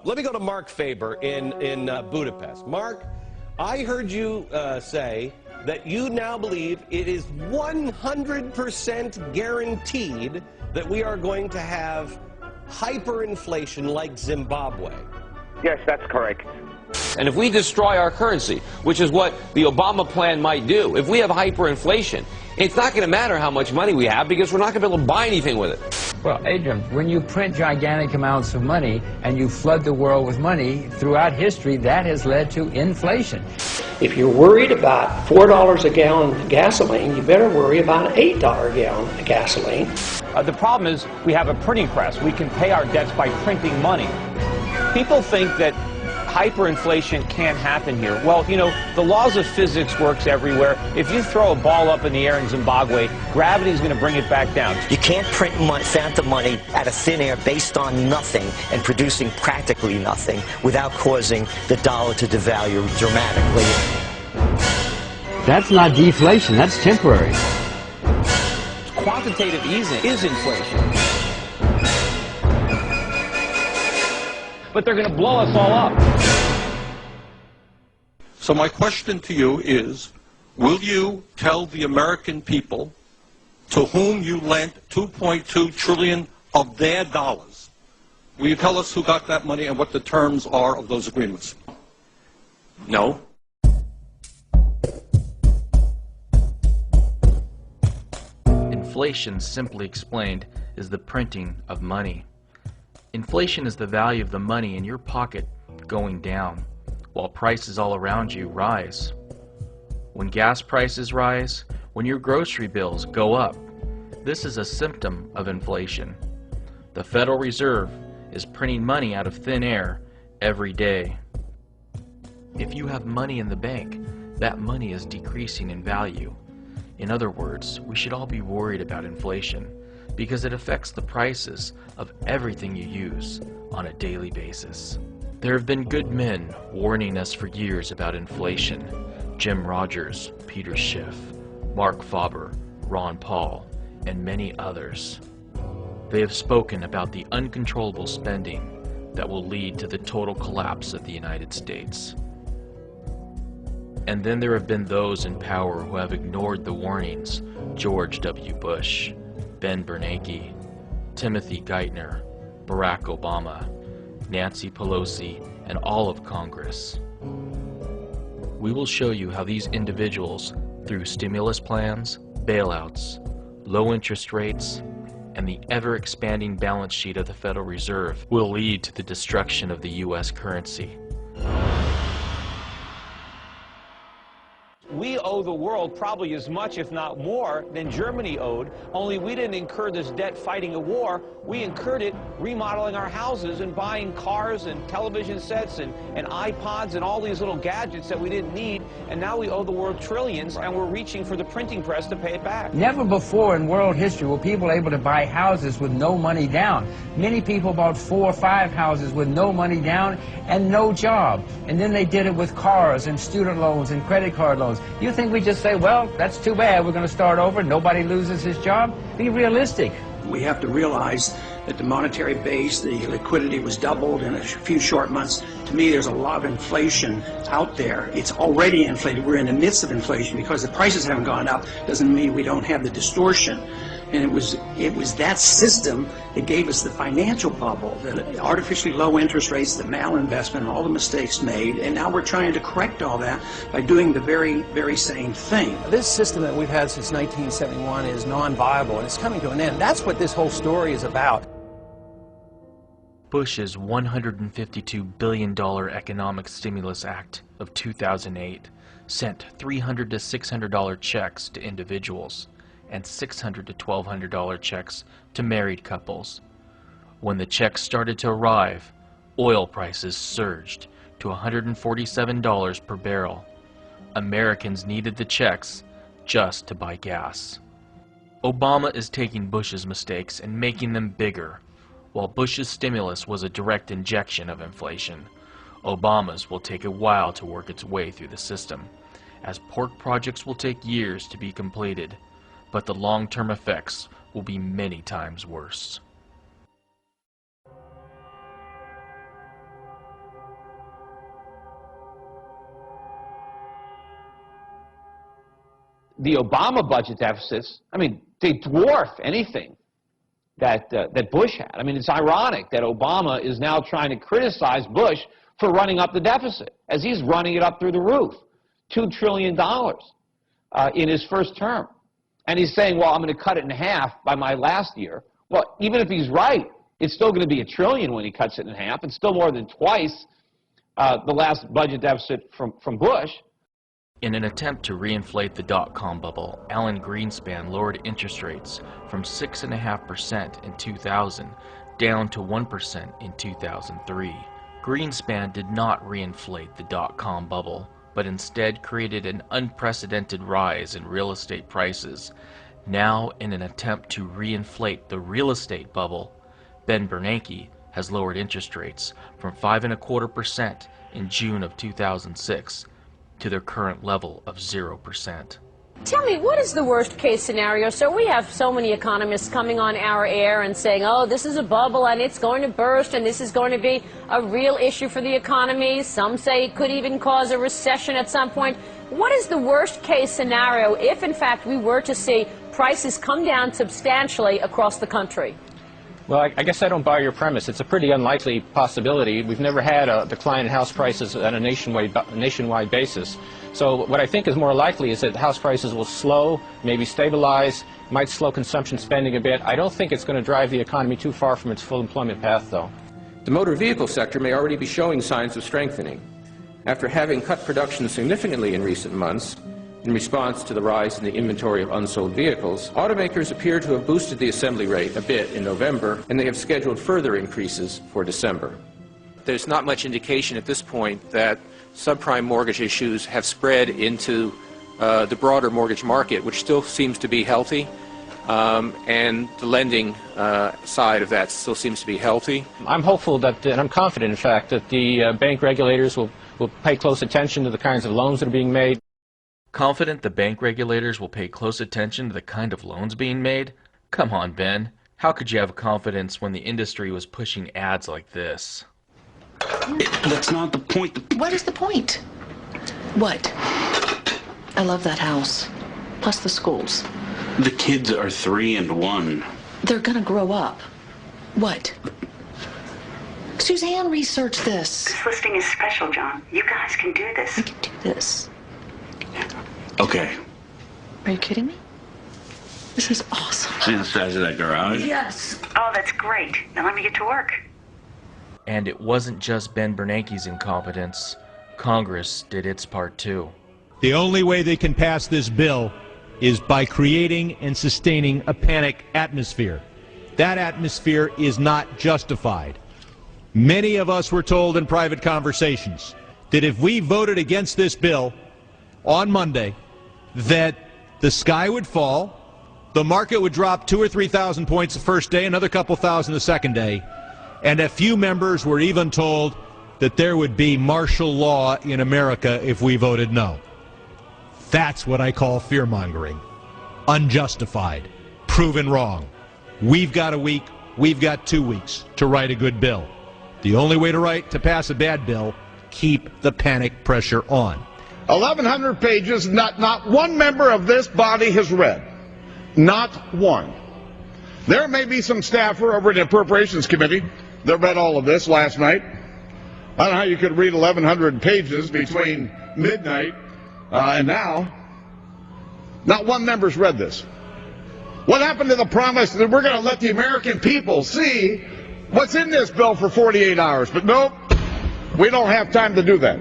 Let me go to Marc Faber in Budapest. Marc, I heard you say that you now believe it is 100% guaranteed that we are going to have hyperinflation like Zimbabwe. Yes, that's correct. And if we destroy our currency, which is what the Obama plan might do, if we have hyperinflation, it's not going to matter how much money we have because we're not going to be able to buy anything with it. Well, Adrian, when you print gigantic amounts of money and you flood the world with money throughout history, that has led to inflation. If you're worried about $4 a gallon of gasoline, you better worry about an $8 a gallon of gasoline. The problem is we have a printing press. We can pay our debts by printing money. People think that hyperinflation can't happen here. Well, you know, the laws of physics works everywhere. If you throw a ball up in the air in Zimbabwe, gravity is going to bring it back down. You can't print phantom money out of thin air based on nothing and producing practically nothing without causing the dollar to devalue dramatically. That's not deflation, that's temporary. Quantitative easing is inflation. But they're going to blow us all up. So my question to you is, will you tell the American people to whom you lent $2.2 trillion of their dollars, will you tell us who got that money and what the terms are of those agreements? No. Inflation, simply explained, is the printing of money. Inflation is the value of the money in your pocket going down, while prices all around you rise. When gas prices rise, when your grocery bills go up, this is a symptom of inflation. The Federal Reserve is printing money out of thin air every day. If you have money in the bank, that money is decreasing in value. In other words, we should all be worried about inflation, because it affects the prices of everything you use on a daily basis. There have been good men warning us for years about inflation. Jim Rogers, Peter Schiff, Marc Faber, Ron Paul, and many others. They have spoken about the uncontrollable spending that will lead to the total collapse of the United States. And then there have been those in power who have ignored the warnings. George W. Bush, Ben Bernanke, Timothy Geithner, Barack Obama, Nancy Pelosi, and all of Congress. We will show you how these individuals, through stimulus plans, bailouts, low interest rates, and the ever-expanding balance sheet of the Federal Reserve, will lead to the destruction of the U.S. currency. We owe the world probably as much, if not more, than Germany owed, only we didn't incur this debt fighting a war. We incurred it remodeling our houses and buying cars and television sets and iPods and all these little gadgets that we didn't need, and now we owe the world trillions, and we're reaching for the printing press to pay it back. Never before in world history were people able to buy houses with no money down. Many people bought 4 or 5 houses with no money down and no job. And then they did it with cars and student loans and credit card loans. You think we just say, well, that's too bad, we're going to start over, nobody loses his job? Be realistic. We have to realize that the monetary base, the liquidity was doubled in a few short months. To me, there's a lot of inflation out there. It's already inflated. We're in the midst of inflation. Because the prices haven't gone up doesn't mean we don't have the distortion. And it was that system that gave us the financial bubble, the artificially low interest rates, the malinvestment, all the mistakes made, and now we're trying to correct all that by doing the very, very same thing. This system that we've had since 1971 is non-viable, and it's coming to an end. That's what this whole story is about. Bush's $152 billion Economic Stimulus Act of 2008 sent $300 to $600 checks to individuals and $600 to $1,200 checks to married couples. When the checks started to arrive, oil prices surged to $147 per barrel. Americans needed the checks just to buy gas. Obama is taking Bush's mistakes and making them bigger. While Bush's stimulus was a direct injection of inflation, Obama's will take a while to work its way through the system, as pork projects will take years to be completed, but the long-term effects will be many times worse. the Obama budget deficits, I mean, they dwarf anything that Bush had. I mean, it's ironic that Obama is now trying to criticize Bush for running up the deficit, as he's running it up through the roof, $2 trillion in his first term. And he's saying, well, I'm going to cut it in half by my last year. Well, even if he's right, it's still going to be $1 trillion when he cuts it in half. It's still more than twice the last budget deficit from Bush. In an attempt to reinflate the dot-com bubble, Alan Greenspan lowered interest rates from 6.5% in 2000 down to 1% in 2003. Greenspan did not reinflate the dot-com bubble, but instead created an unprecedented rise in real estate prices. Now, in an attempt to reinflate the real estate bubble, Ben Bernanke has lowered interest rates from 5.25% in June of 2006 to their current level of 0%. Tell me, what is the worst case scenario? So we have so many economists coming on our air and saying, oh, this is a bubble and it's going to burst and this is going to be a real issue for the economy. Some say it could even cause a recession at some point. What is the worst case scenario if, in fact, we were to see prices come down substantially across the country? Well, I guess I don't buy your premise. It's a pretty unlikely possibility. We've never had a decline in house prices on a nationwide basis. So what I think is more likely is that house prices will slow, maybe stabilize, might slow consumption spending a bit. I don't think it's going to drive the economy too far from its full employment path, though. The motor vehicle sector may already be showing signs of strengthening. After having cut production significantly in recent months, in response to the rise in the inventory of unsold vehicles, automakers appear to have boosted the assembly rate a bit in November, and they have scheduled further increases for December. There's not much indication at this point that subprime mortgage issues have spread into the broader mortgage market, which still seems to be healthy, and the lending side of that still seems to be healthy. I'm hopeful that, and I'm confident, in fact, that the bank regulators will pay close attention to the kinds of loans that are being made. Confident the bank regulators will pay close attention to the kind of loans being made? Come on, Ben. How could you have confidence when the industry was pushing ads like this? That's not the point. What is the point? What? I love that house. Plus the schools. The kids are 3 and 1. They're gonna grow up. What? Suzanne researched this. This listing is special, John. You guys can do this. We can do this. Okay. Are you kidding me? This is awesome. See the size of that garage? Yes. Oh, that's great. Now let me get to work. And it wasn't just Ben Bernanke's incompetence. Congress did its part too. The only way they can pass this bill is by creating and sustaining a panic atmosphere. That atmosphere is not justified. Many of us were told in private conversations that if we voted against this bill on Monday, that the sky would fall, the market would drop 2,000 or 3,000 points the first day, another couple thousand the second day, and a few members were even told that there would be martial law in America if we voted no. That's what I call fear-mongering. Unjustified. Proven wrong. We've got a week, we've got 2 weeks to write a good bill. The only way to pass a bad bill, keep the panic pressure on. 1,100 pages, not one member of this body has read. Not one. There may be some staffer over at the Appropriations Committee that read all of this last night. I don't know how you could read 1,100 pages between midnight and now. Not one member's read this. What happened to the promise that we're going to let the American people see what's in this bill for 48 hours? But nope, we don't have time to do that.